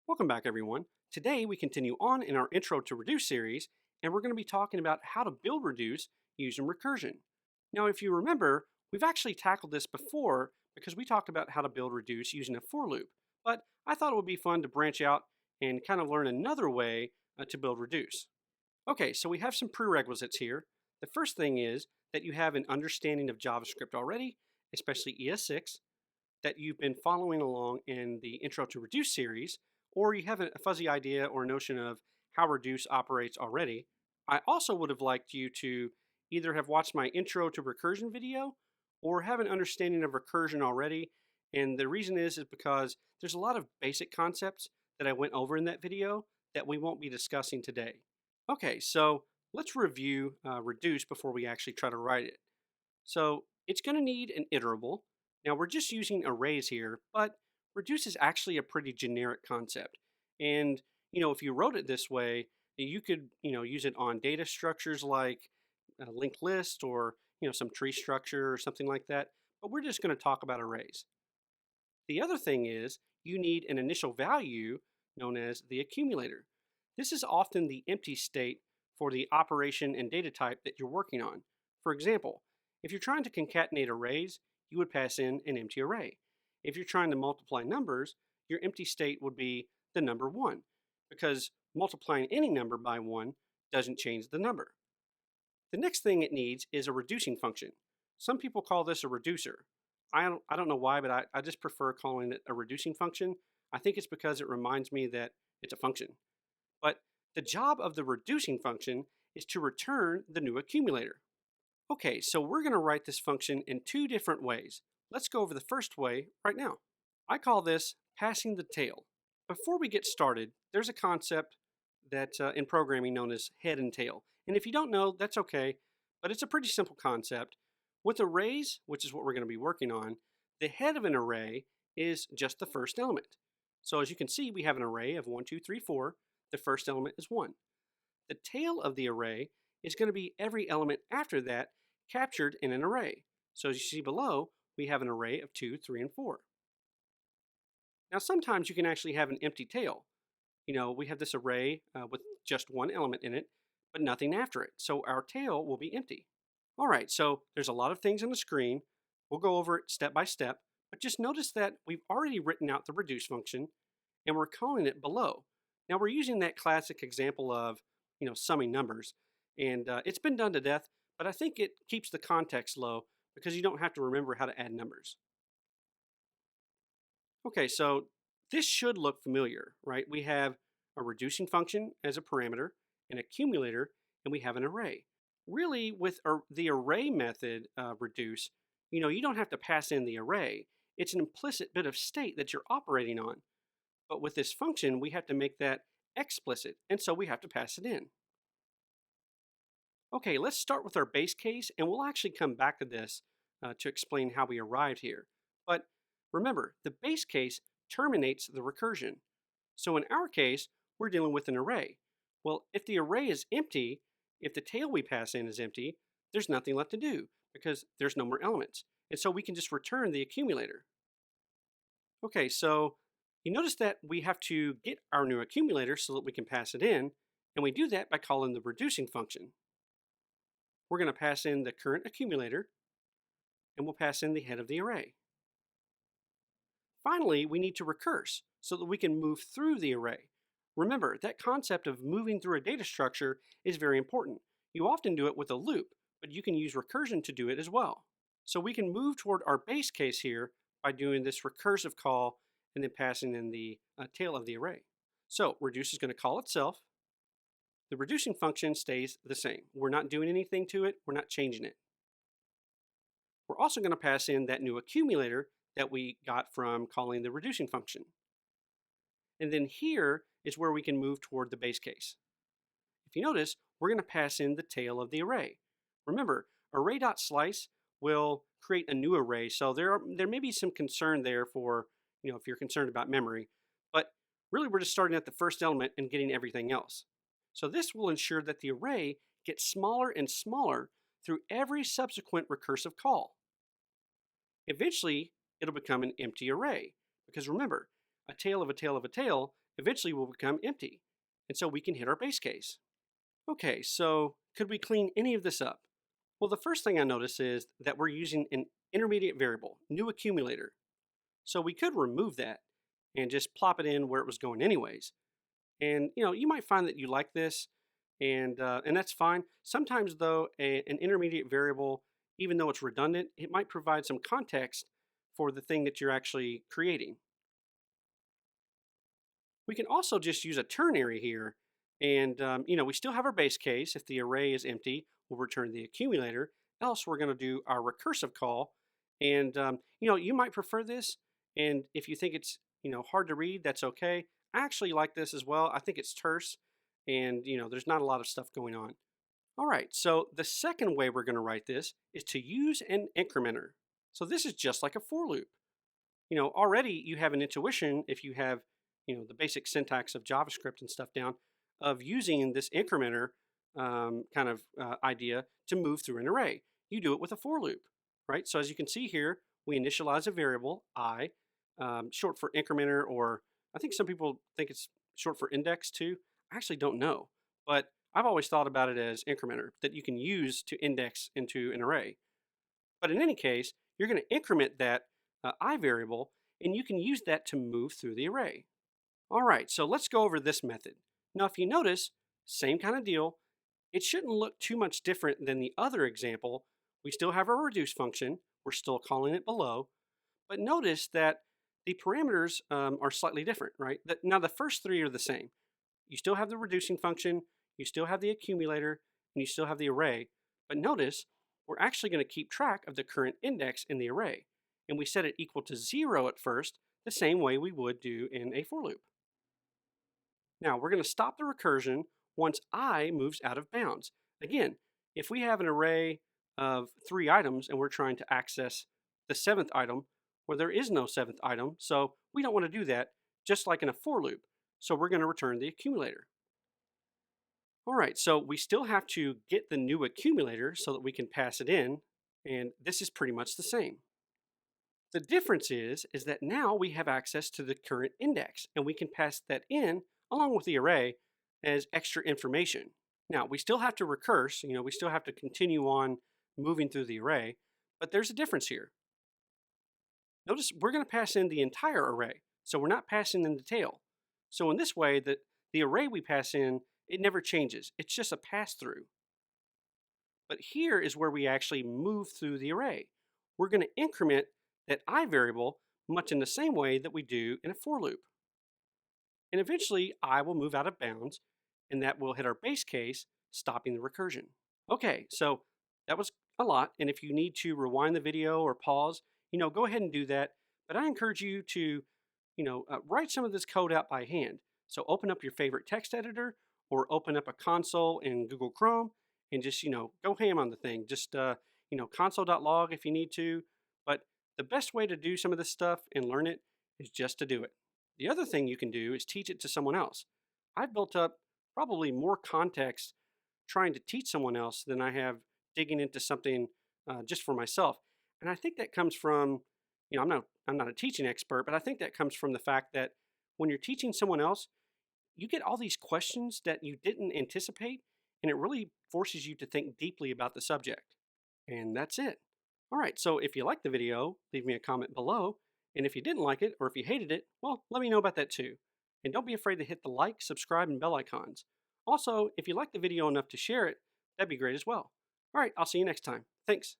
Welcome back, everyone. Today, we continue on in our Intro to Reduce series, and we're going to be talking about how to build Reduce using recursion. Now, if you remember, we've actually tackled this before because we talked about how to build Reduce using a for loop, but I thought it would be fun to branch out and kind of learn another way to build Reduce. Okay, so we have some prerequisites here. The first thing is that you have an understanding of JavaScript already, especially ES6, that you've been following along in the Intro to Reduce series, or you have a fuzzy idea or notion of how Reduce operates already. I also would have liked you to either have watched my Intro to Recursion video or have an understanding of recursion already. And the reason is because there's a lot of basic concepts that I went over in that video that we won't be discussing today. Okay, so let's review Reduce before we actually try to write it. So it's going to need an iterable. Now we're just using arrays here, but reduce is actually a pretty generic concept. And if you wrote it this way, you could use it on data structures like a linked list or some tree structure or something like that. But we're just going to talk about arrays. The other thing is you need an initial value known as the accumulator. This is often the empty state for the operation and data type that you're working on. For example, if you're trying to concatenate arrays, you would pass in an empty array. If you're trying to multiply numbers, your empty state would be the number 1, because multiplying any number by 1 doesn't change the number. The next thing it needs is a reducing function. Some people call this a reducer. I don't know why, but I just prefer calling it a reducing function. I think it's because it reminds me that it's a function. But the job of the reducing function is to return the new accumulator. Okay, so we're going to write this function in two different ways. Let's go over the first way right now. I call this passing the tail. Before we get started, there's a concept that in programming known as head and tail. And if you don't know, that's okay, but it's a pretty simple concept. With arrays, which is what we're going to be working on, the head of an array is just the first element. So as you can see, we have an array of 1, 2, 3, 4. The first element is 1. The tail of the array is going to be every element after that captured in an array. So as you see below, we have an array of 2, 3, and 4. Now sometimes you can actually have an empty tail. We have this array with just one element in it, but nothing after it. So our tail will be empty. All right, so there's a lot of things on the screen. We'll go over it step by step, but just notice that we've already written out the reduce function and we're calling it below. Now we're using that classic example of, summing numbers, and it's been done to death, but I think it keeps the context low because you don't have to remember how to add numbers. Okay, so this should look familiar, right? We have a reducing function as a parameter, an accumulator, and we have an array. Really, with the array method reduce, you don't have to pass in the array. It's an implicit bit of state that you're operating on. But with this function, we have to make that explicit, and so we have to pass it in. Okay, let's start with our base case, and we'll actually come back to this to explain how we arrived here. But remember, the base case terminates the recursion. So in our case, we're dealing with an array. Well, if the array is empty, if the tail we pass in is empty, there's nothing left to do because there's no more elements. And so we can just return the accumulator. Okay, so you notice that we have to get our new accumulator so that we can pass it in, and we do that by calling the reducing function. We're going to pass in the current accumulator, and we'll pass in the head of the array. Finally, we need to recurse so that we can move through the array. Remember, that concept of moving through a data structure is very important. You often do it with a loop, but you can use recursion to do it as well. So we can move toward our base case here by doing this recursive call and then passing in the tail of the array. So reduce is going to call itself. The reducing function stays the same. We're not doing anything to it. We're not changing it. We're also going to pass in that new accumulator that we got from calling the reducing function. And then here is where we can move toward the base case. If you notice, we're going to pass in the tail of the array. Remember, array.slice will create a new array, so there may be some concern there for, if you're concerned about memory, but really we're just starting at the first element and getting everything else. So this will ensure that the array gets smaller and smaller through every subsequent recursive call. Eventually, it'll become an empty array, because remember, a tail of a tail of a tail eventually will become empty. And so we can hit our base case. Okay, so could we clean any of this up? Well, the first thing I notice is that we're using an intermediate variable, new accumulator. So we could remove that and just plop it in where it was going anyways. And you might find that you like this, and that's fine. Sometimes though, an intermediate variable, even though it's redundant, it might provide some context for the thing that you're actually creating. We can also just use a ternary here, and we still have our base case. If the array is empty, we'll return the accumulator. Else, we're going to do our recursive call, and you might prefer this. And if you think it's hard to read, that's okay. I actually like this as well. I think it's terse, and there's not a lot of stuff going on. All right, so the second way we're going to write this is to use an incrementer. So this is just like a for loop. Already you have an intuition if you have, the basic syntax of JavaScript and stuff down of using this incrementer idea to move through an array. You do it with a for loop, right? So as you can see here, we initialize a variable, I, short for incrementer, or I think some people think it's short for index too. I actually don't know, but I've always thought about it as incrementer that you can use to index into an array. But in any case, you're going to increment that I variable, and you can use that to move through the array. All right, so let's go over this method. Now, if you notice, same kind of deal. It shouldn't look too much different than the other example. We still have our reduce function. We're still calling it below. But notice that the parameters are slightly different, right? Now, the first three are the same. You still have the reducing function, you still have the accumulator, and you still have the array. But notice, we're actually going to keep track of the current index in the array. And we set it equal to 0 at first, the same way we would do in a for loop. Now, we're going to stop the recursion once I moves out of bounds. Again, if we have an array of 3 items and we're trying to access the 7th item, well, there is no 7th item, so we don't want to do that, just like in a for loop. So we're going to return the accumulator. All right, so we still have to get the new accumulator so that we can pass it in, and this is pretty much the same. The difference is that now we have access to the current index, and we can pass that in along with the array as extra information. Now, we still have to recurse, we still have to continue on moving through the array, but there's a difference here. Notice we're going to pass in the entire array, so we're not passing in the tail. So in this way, the array we pass in, it never changes. It's just a pass-through. But here is where we actually move through the array. We're going to increment that I variable much in the same way that we do in a for loop. And eventually, I will move out of bounds, and that will hit our base case, stopping the recursion. Okay, so that was a lot, and if you need to rewind the video or pause, go ahead and do that. But I encourage you to, write some of this code out by hand. So open up your favorite text editor, or open up a console in Google Chrome, and just, go ham on the thing. Just, console.log if you need to. But the best way to do some of this stuff and learn it is just to do it. The other thing you can do is teach it to someone else. I've built up probably more context trying to teach someone else than I have digging into something just for myself. And I think that comes from, I'm not a teaching expert, but I think that comes from the fact that when you're teaching someone else, you get all these questions that you didn't anticipate, and it really forces you to think deeply about the subject. And that's it. All right, so if you liked the video, leave me a comment below. And if you didn't like it, or if you hated it, well, let me know about that too. And don't be afraid to hit the like, subscribe, and bell icons. Also, if you liked the video enough to share it, that'd be great as well. All right, I'll see you next time. Thanks.